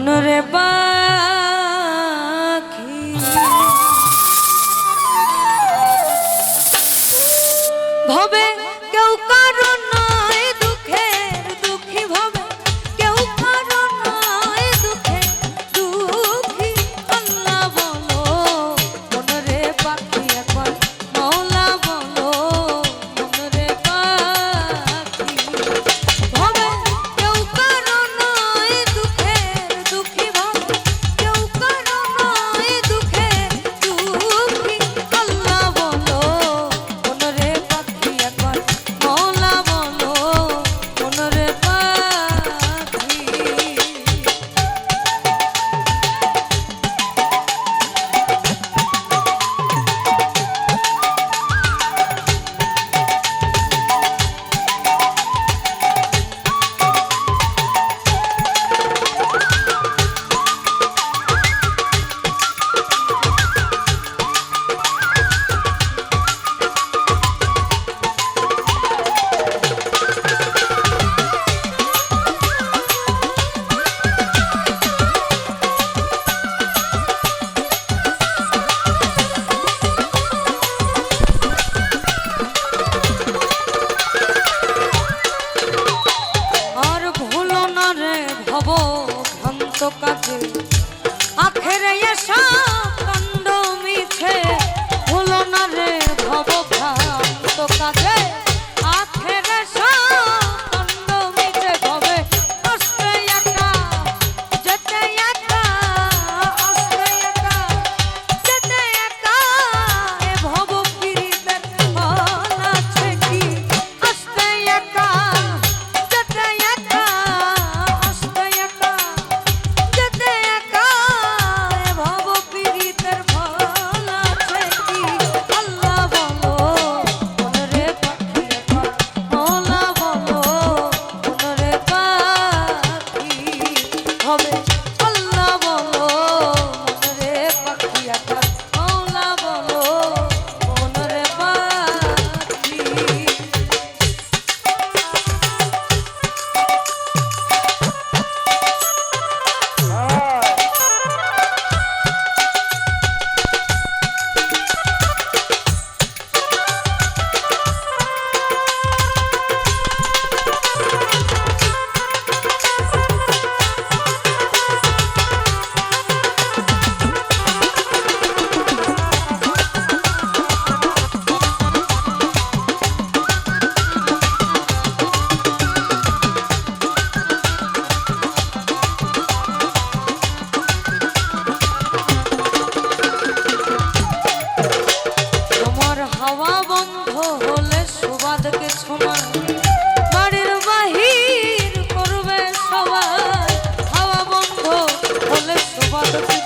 মনরে পাখি ভবে কেউ কারণ নয় দুঃখের দুঃখী ভবে কেউ কারণ নয় দুঃখের দুঃখী আল্লাহ বলো মনরে পাখি একবার মওলা বলো মনরে পাখি ভবে কেউ কারণ নয় দুঃখের দুঃখী ভবে কেউ কারণ নয় দুঃখের দুঃখী আল্লাহ বলো মনরে পাখি একবার মওলা বলো মনরে পাখি আর ভুলো না রে ভব ভ্রান্ত কাজে আখেরে এসা কাণ্ড মিছে ভুলো না রে ভব ভ্রান্ত কাজে আখেরে এসা কাণ্ড মিছে ভবে আস্তে একা যেতে একা আস্তে একা যেতে একা এ ভব পীড়িতের ফল আছে কি আস্তে একা যেতে একা আস্তে একা যেতে একা এ ভব পীড়িতের ফল আছে কি আল্লাহ বলো মনরে পাখি একবার মওলা বলো মনরে পাখি হবে আল্লাহ বলো মনরে পাখি একবার মওলা বলো মনরে পাখি তোমার হাওয়া বন্ধ হলে সুবাদকে ছোঁয়া বাড়ির বাহির করবে সবাই হাওয়া বন্ধ হলে সুবাদকে